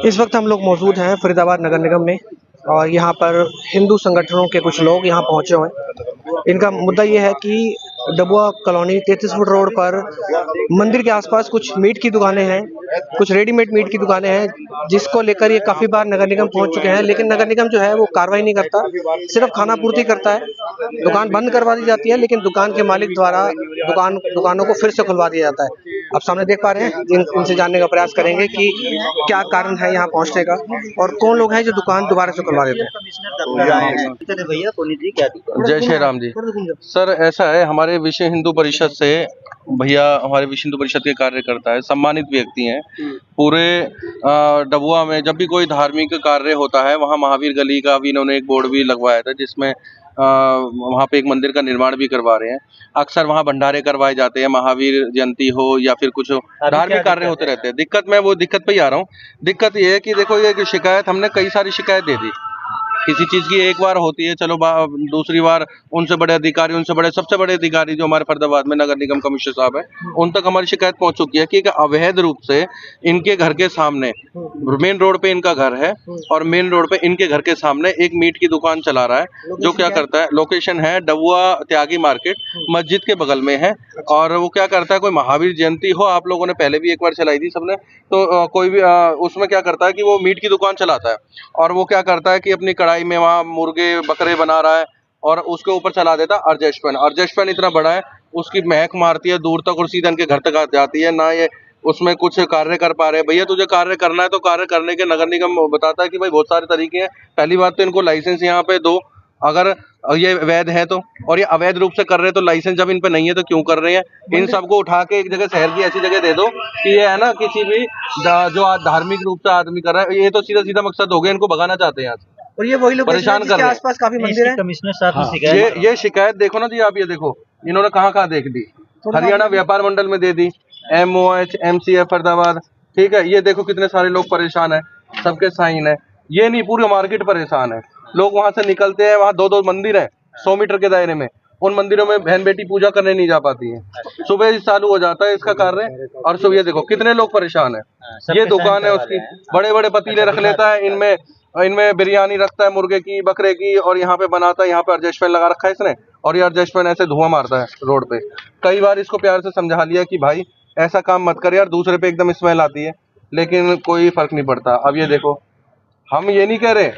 इस वक्त हम लोग मौजूद हैं फरीदाबाद नगर निगम में और यहाँ पर हिंदू संगठनों के कुछ लोग यहाँ पहुँचे हुए हैं। इनका मुद्दा ये है कि डबुआ कॉलोनी 33 फुट रोड पर मंदिर के आसपास कुछ मीट की दुकानें हैं, कुछ रेडीमेड मीट की दुकानें हैं, जिसको लेकर ये काफ़ी बार नगर निगम पहुँच चुके हैं, लेकिन नगर निगम जो है वो कार्रवाई नहीं करता, सिर्फ खाना पूर्ति करता है। दुकान बंद करवा दी जाती है, लेकिन दुकान के मालिक द्वारा दुकानों को फिर से खुलवा दिया जाता है। आप सामने देख पा रहे हैं, इनसे जानने का प्रयास करेंगे कि क्या कारण है यहाँ पहुँचने का और कौन लोग हैं जो दुकान दोबारा से खुलवा देते हैं। जय श्री राम जी। सर ऐसा है, हमारे विश्व हिंदू परिषद से भैया, हमारे विश्व हिंदू परिषद के कार्यकर्ता है, सम्मानित व्यक्ति हैं। पूरे डबुआ में जब भी कोई धार्मिक कार्य होता है, वहाँ महावीर गली का भी इन्होंने एक बोर्ड भी लगवाया था, जिसमें वहाँ पे एक मंदिर का निर्माण भी करवा रहे हैं। अक्सर वहाँ भंडारे करवाए जाते हैं, महावीर जयंती हो या फिर कुछ धार्मिक कार्य होते रहते हैं। दिक्कत पे ही आ रहा हूँ। दिक्कत ये है कि देखो, ये शिकायत हमने कई सारी शिकायत दे दी। किसी चीज की एक बार होती है, चलो दूसरी बार उनसे बड़े अधिकारी, सबसे बड़े अधिकारी जो हमारे फरीदाबाद में नगर निगम कमिश्नर साहब है, उन तक हमारी शिकायत पहुंच चुकी है कि अवैध रूप से इनके घर के सामने, मेन रोड पे इनका घर है और मेन रोड पे इनके घर के सामने एक मीट की दुकान चला रहा है। जो क्या करता है, लोकेशन है डबुआ त्यागी मार्केट, मस्जिद के बगल में है। और वो क्या करता है, कोई महावीर जयंती हो, आप लोगों ने पहले भी एक बार चलाई थी सबने, तो कोई भी उसमें क्या करता है कि वो मीट की दुकान चलाता है और वो क्या करता है कि अपनी कढ़ाई में वहाँ मुर्गे बकरे बना रहा है और उसके ऊपर चला देता है अर्जेस्ट फैन इतना बड़ा है, उसकी महक मारती है दूर तक और सीधा इनके घर तक जाती है। ना ये उसमें कुछ कार्य कर पा रहे हैं। भैया, तुझे कार्य करना है तो कार्य करने के नगर निगम बताता है कि भाई बहुत सारे तरीके हैं। पहली बात तो इनको लाइसेंस यहाँ पे दो, अगर ये वैध है तो, और ये अवैध रूप से कर रहे हैं तो लाइसेंस जब इन पे नहीं है तो क्यों कर रहे हैं। इन सबको उठा के एक जगह, शहर की ऐसी जगह दे दो कि ये है ना, किसी भी जो धार्मिक रूप से आदमी कर रहा है, ये तो सीधा सीधा मकसद हो गया, इनको भगाना चाहते हैं यहाँ से। और ये वही लोग परेशान कर रहे हैं। आसपास काफी मंदिर हैं। कमिश्नर साहब ने ये शिकायत देखो ना जी आप, ये देखो इन्होंने कहाँ दे दी। हरियाणा व्यापार मंडल में दे दी, MOH MCF फरीदाबाद, ठीक है। ये देखो कितने सारे लोग परेशान है, सबके साइन है। ये नहीं, पूरी मार्केट परेशान है। लोग वहां से निकलते हैं, वहां दो मंदिर है 100 मीटर के दायरे में, उन मंदिरों में बहन बेटी पूजा करने नहीं जा पाती है। सुबह चालू हो जाता है इसका कार्य और सुबह ये देखो कितने लोग परेशान है। ये दुकान है उसकी, बड़े बड़े पतीले रख लेता है, इनमें बिरयानी रखता है मुर्गे की, बकरे की, और यहाँ पे बनाता है। यहाँ पे एडजस्ट फैन लगा रखा है इसने, और ये एडजस्ट फैन ऐसे धुआं मारता है रोड पे। कई बार इसको प्यार से समझा लिया कि भाई ऐसा काम मत कर यार, दूसरे पे एकदम स्मेल आती है, लेकिन कोई फर्क नहीं पड़ता। अब ये देखो, हम ये नहीं कह रहे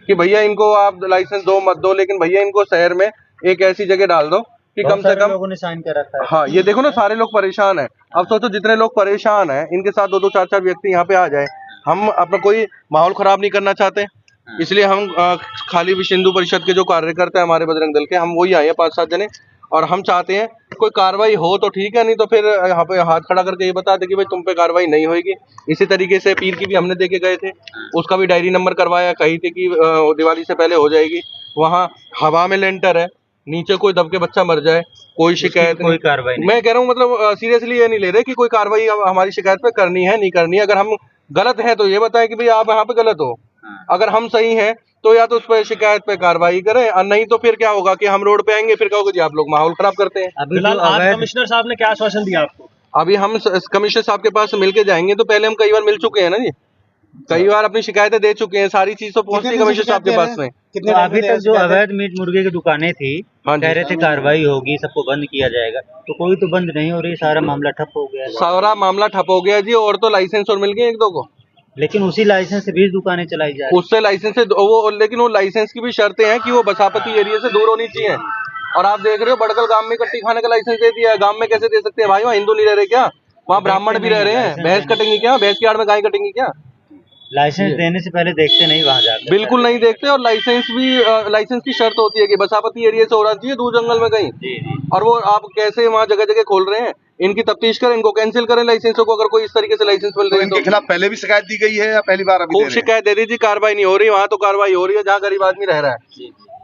कि भैया इनको आप लाइसेंस दो मत दो, लेकिन भैया इनको शहर में एक ऐसी जगह डाल दो कि कम से कम लोगों ने साइन कर रखा है। हाँ, ये देखो ना, सारे लोग परेशान है। अब सोचो जितने लोग परेशान है, इनके साथ 2-2 4-4 व्यक्ति यहाँ पे आ जाए। हम अपना कोई माहौल खराब नहीं करना चाहते, इसलिए हम खाली विश्व हिंदू परिषद के जो कार्यकर्ता है हमारे बजरंग दल के, हम वही आए हैं 5-7 जने, और हम चाहते हैं कोई कार्रवाई हो तो ठीक है, नहीं तो फिर यहाँ पे हाथ खड़ा करके ये बता दे कि भाई तुम पे कार्रवाई नहीं होगी। इसी तरीके से पीर की भी हमने देके गए थे, उसका भी डायरी नंबर करवाया, कही थी कि दिवाली से पहले हो जाएगी। वहाँ हवा में लेंटर है, नीचे कोई दब के बच्चा मर जाए, कोई शिकायत कोई कार्रवाई नहीं। मैं कह रहा हूँ, मतलब सीरियसली ये नहीं ले रहे कि कोई कार्रवाई हमारी शिकायत पे करनी है नहीं करनी है। अगर हम गलत है तो ये बताएं कि भाई आप यहाँ पे गलत हो, अगर हम सही हैं तो या तो उस पर शिकायत पे कार्रवाई करें, और नहीं तो फिर क्या होगा कि हम रोड पे आएंगे, फिर कहोगे जी आप लोग माहौल खराब करते हैं। फिलहाल आज कमिश्नर साहब ने क्या आश्वासन दिया आपको? अभी हम कमिश्नर साहब के पास मिलके जाएंगे, तो पहले हम कई बार मिल चुके हैं ना जी, कई बार अपनी शिकायतें दे चुके हैं, सारी चीज तो पहुंचती कमिश्नर साहब के पास में। तो अभी तक जो अवैध मीट मुर्गे की दुकानें थी, कह रहे थे कार्रवाई होगी, सबको बंद किया जाएगा, तो कोई तो बंद नहीं हो रही, सारा मामला ठप हो गया। सारा मामला ठप हो गया जी, और तो लाइसेंस और मिल गए 1-2 को, लेकिन उसी लाइसेंस से 20 दुकानें चलाई जा रही। उससे लाइसेंस से लेकिन वो लाइसेंस की भी शर्तें हैं कि वो बसापती एरिया से दूर होनी चाहिए। और आप देख रहे हो बड़कल गांव में कट्टी खाने का लाइसेंस दे दिया है। गांव में कैसे दे सकते हैं भाई, वहाँ हिंदू नहीं रह रहे क्या, वहाँ ब्राह्मण भी रह रहे हैं। भैंस कटेंगी क्या, भैंस की आड़ में गाय कटेंगी क्या? लाइसेंस देने से पहले देखते नहीं वहाँ जाकर, बिल्कुल नहीं देखते। और लाइसेंस की शर्त होती है कि बसापती एरिया से होना चाहिए, दूर जंगल में कहीं। और वो आप कैसे वहाँ जगह जगह खोल रहे हैं, इनकी तफ्तीश करें, इनको कैंसिल करें लाइसेंसों को, अगर कोई इस तरीके से लाइसेंस मिल रहे हैं। इनके खिलाफ पहले भी शिकायत दी गई है या पहली बार? अभी खूब शिकायत दे दी थी, कार्रवाई नहीं हो रही। वहाँ तो कार्रवाई हो रही है जहाँ गरीब आदमी रह रहा है,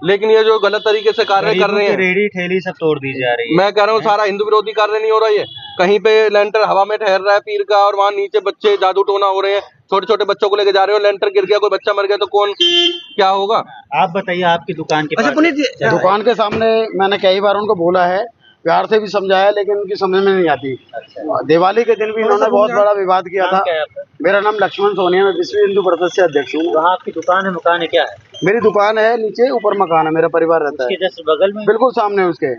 लेकिन ये जो गलत तरीके से कार्य कर रहे हैं, रेडी ठेली सब तोड़ दी जा रही है। मैं कह रहा हूँ सारा हिंदू विरोधी कार्य नहीं हो रहा है। कहीं पे लेंटर हवा में ठहर रहा है पीर का, और वहाँ नीचे बच्चे जादू टोना हो रहे हैं, छोटे छोटे बच्चों को लेके जा रहे हो, लेंटर गिर गया, कोई बच्चा मर गया तो कौन क्या होगा? आप बताइए, आपकी दुकान के अच्छा पुनीत जी, दुकान के सामने मैंने कई बार उनको बोला है प्यार से भी समझाया, लेकिन उनकी समझ में नहीं आती। दिवाली के दिन भी इन्होंने बहुत बड़ा विवाद किया था। मेरा नाम लक्ष्मण सोनिया, मैं विश्व हिंदू परिषद से अध्यक्ष हूँ। वहाँ आपकी दुकान है, मकान है, क्या है? मेरी दुकान है नीचे, ऊपर मकान है, मेरा परिवार रहता है जस्ट बगल में, बिल्कुल सामने उसके।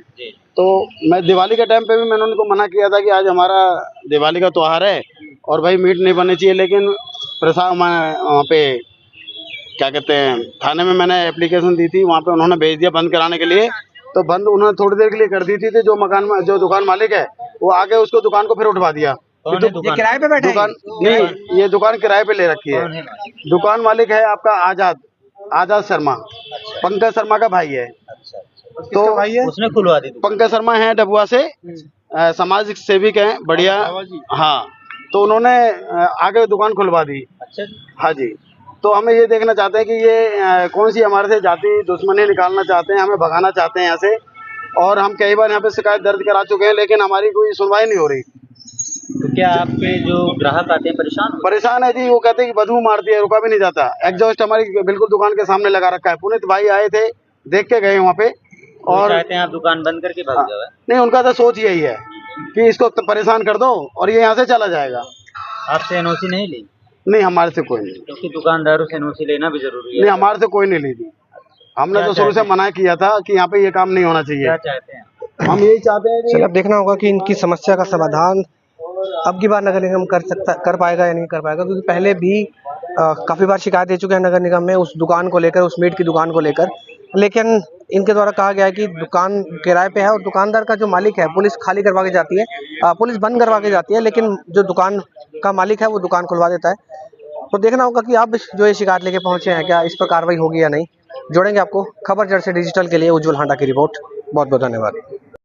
तो मैं दिवाली के टाइम पे भी मैंने उनको मना किया था कि आज हमारा दिवाली का त्योहार है और भाई मीट नहीं बननी चाहिए, लेकिन प्रसाद वहाँ पे क्या कहते हैं थाने में मैंने एप्लीकेशन दी थी, वहाँ पे उन्होंने भेज दिया बंद कराने के लिए। तो बंद उन्होंने थोड़ी देर के लिए कर दी थी, तो जो दुकान मालिक है वो आगे उसको दुकान को फिर उठवा दिया। ये किराए पे बैठा दुकान नहीं, ये दुकान किराए पे ले रखी है। दुकान मालिक है आपका आजाद शर्मा, पंकज शर्मा का भाई है। तो उसने खुलवा दी। पंकज शर्मा है डबुआ से, सामाजिक सेविक हैं, बढ़िया। हाँ, तो उन्होंने आगे दुकान खुलवा दी। अच्छा, हाँ जी। तो हमें ये देखना चाहते हैं कि ये कौन सी हमारे से जाति दुश्मनी निकालना चाहते हैं, हमें भगाना चाहते हैं यहाँ से। और हम कई बार यहाँ पे शिकायत दर्ज करा चुके हैं, लेकिन हमारी कोई सुनवाई नहीं हो रही। तो क्या आपके जो ग्राहक आते हैं परेशान है जी? वो कहते हैं कि बदबू मारती है, रुका भी नहीं जाता। एग्जॉस्ट हमारी बिल्कुल दुकान के सामने लगा रखा है। पुनीत भाई आए थे, देख के गए वहाँ पे, और चाहते हैं आप दुकान बंद करके भाग जाओ? नहीं, उनका तो सोच यही है कि इसको परेशान कर दो और ये यहाँ से चला जाएगा। आपसे एनओसी नहीं ली? नहीं, हमारे से कोई नहीं। क्योंकि दुकानदारों से एनओसी लेना भी जरूरी है। नहीं, हमारे से कोई नहीं ली थी। हमने तो शुरू से मना किया था कि यहाँ पे ये काम नहीं होना चाहिए। क्या चाहते हैं? हम यही चाहते हैं चलिए अब देखना होगा कि इनकी समस्या का समाधान अब की बार नगर निगम कर पाएगा या नहीं कर पाएगा, क्योंकि पहले भी काफ़ी बार शिकायत दे चुके हैं नगर निगम में उस दुकान को लेकर, उस मीट की दुकान को लेकर। लेकिन इनके द्वारा कहा गया है कि दुकान किराए पे है और दुकानदार का जो मालिक है, पुलिस खाली करवा के जाती है, पुलिस बंद करवा के जाती है, लेकिन जो दुकान का मालिक है वो दुकान खुलवा देता है। तो देखना होगा कि अब जो ये शिकायत लेके पहुंचे हैं, क्या इस पर कार्रवाई होगी या नहीं। जोड़ेंगे आपको खबर जड़ से डिजिटल के लिए उज्जवल हांडा की रिपोर्ट। बहुत बहुत धन्यवाद।